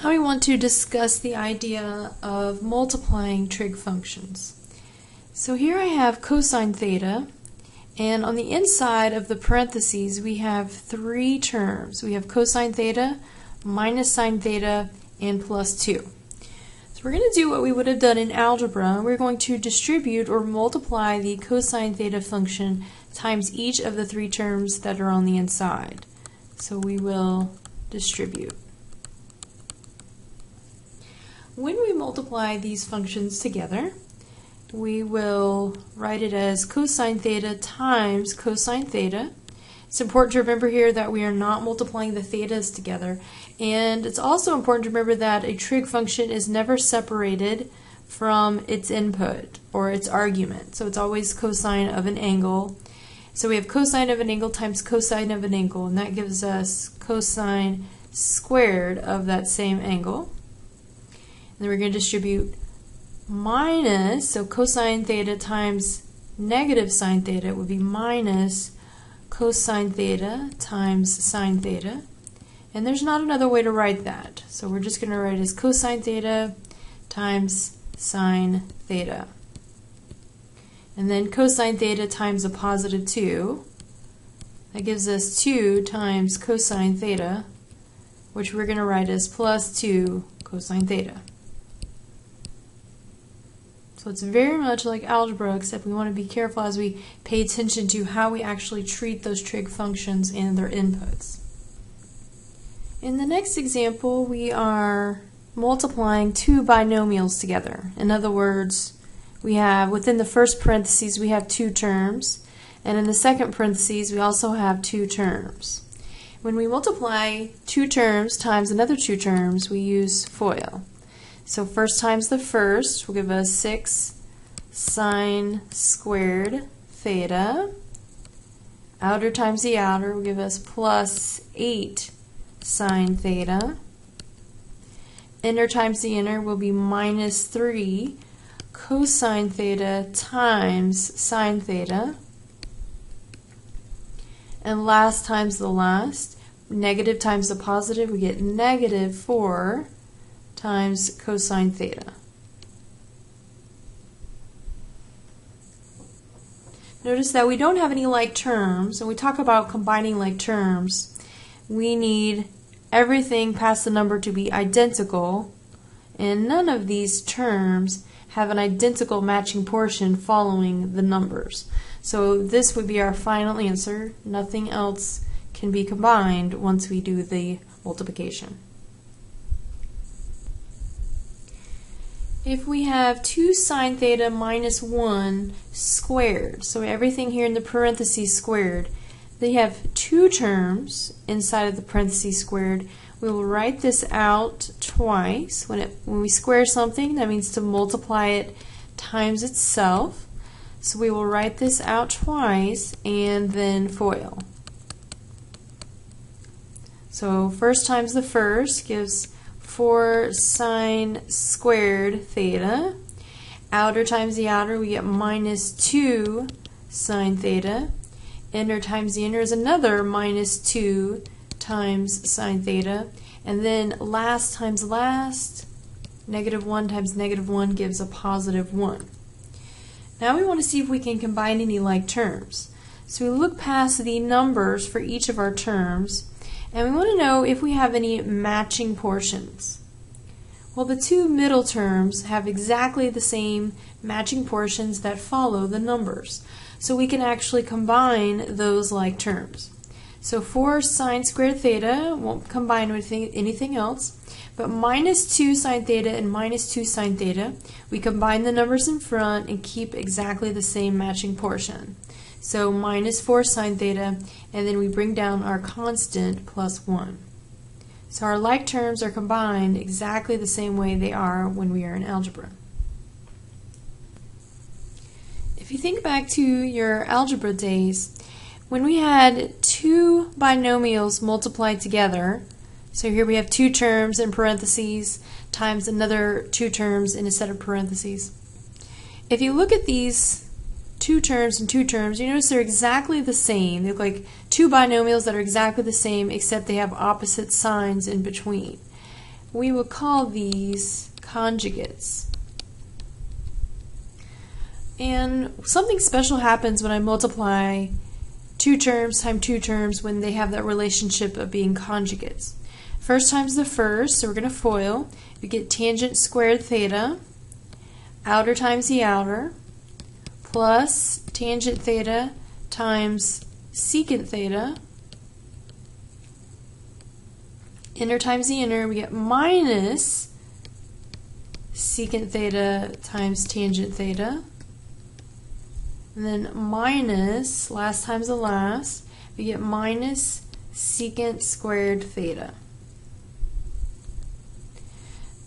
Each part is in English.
Now we want to discuss the idea of multiplying trig functions. So here I have cosine theta, and on the inside of the parentheses we have three terms. We have cosine theta, minus sine theta, and plus 2. So we're going to do what we would have done in algebra. We're going to distribute or multiply the cosine theta function times each of the three terms that are on the inside. So we will distribute. When we multiply these functions together, we will write it as cosine theta times cosine theta. It's important to remember here that we are not multiplying the thetas together, and it's also important to remember that a trig function is never separated from its input or its argument. So it's always cosine of an angle. So we have cosine of an angle times cosine of an angle, and that gives us cosine squared of that same angle. And then we're going to distribute minus, so cosine theta times negative sine theta would be minus cosine theta times sine theta. And there's not another way to write that. So we're just going to write as cosine theta times sine theta. And then cosine theta times a positive 2. That gives us 2 times cosine theta, which we're going to write as plus 2 cosine theta. So it's very much like algebra, except we want to be careful as we pay attention to how we actually treat those trig functions and their inputs. In the next example, we are multiplying two binomials together. In other words, we have, within the first parentheses, we have two terms, and in the second parentheses, we also have two terms. When we multiply two terms times another two terms, we use FOIL. So first times the first will give us 6 sine squared theta. Outer times the outer will give us plus 8 sine theta. Inner times the inner will be minus 3 cosine theta times sine theta. And last times the last, negative times the positive, we get negative 4 times cosine theta. Notice that we don't have any like terms, and we talk about combining like terms. We need everything past the number to be identical, and none of these terms have an identical matching portion following the numbers. So this would be our final answer. Nothing else can be combined once we do the multiplication. If we have 2 sine theta minus 1 squared, so everything here in the parentheses squared, they have two terms inside of the parentheses squared. We will write this out twice. When we square something, that means to multiply it times itself. So we will write this out twice and then FOIL. So first times the first gives 4 sine squared theta. Outer times the outer, we get minus 2 sine theta. Inner times the inner is another minus 2 times sine theta. And then last times last, negative 1 times negative 1 gives a positive 1. Now we want to see if we can combine any like terms. So we look past the numbers for each of our terms, and we want to know if we have any matching portions. Well, the two middle terms have exactly the same matching portions that follow the numbers. So we can actually combine those like terms. So 4 sine squared theta won't combine with anything else, but minus 2 sine theta and minus 2 sine theta, we combine the numbers in front and keep exactly the same matching portion. So minus 4 sine theta, and then we bring down our constant plus 1. So our like terms are combined exactly the same way they are when we are in algebra. If you think back to your algebra days, when we had two binomials multiplied together, so here we have two terms in parentheses times another two terms in a set of parentheses. If you look at these two terms and two terms, you notice they're exactly the same. They look like two binomials that are exactly the same, except they have opposite signs in between. we would call these conjugates. And something special happens when I multiply two terms times two terms when they have that relationship of being conjugates. First times the first, so we're going to FOIL. We get tangent squared theta, outer times the outer, plus tangent theta times secant theta, inner times the inner, we get minus secant theta times tangent theta, and then minus, last times the last, we get minus secant squared theta.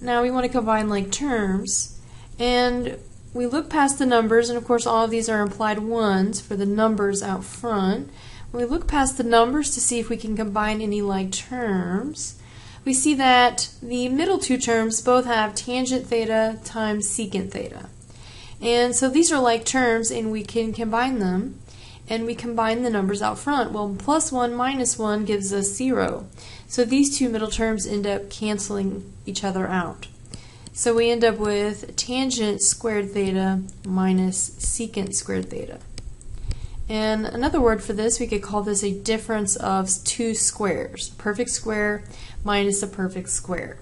Now we want to combine like terms, and we look past the numbers, and of course all of these are implied ones for the numbers out front. When we look past the numbers to see if we can combine any like terms, we see that the middle two terms both have tangent theta times secant theta. And so these are like terms, and we can combine them, and we combine the numbers out front. Well, plus 1 minus 1 gives us 0. So these two middle terms end up canceling each other out. So we end up with tangent squared theta minus secant squared theta. And another word for this, we could call this a difference of two squares. Perfect square minus a perfect square.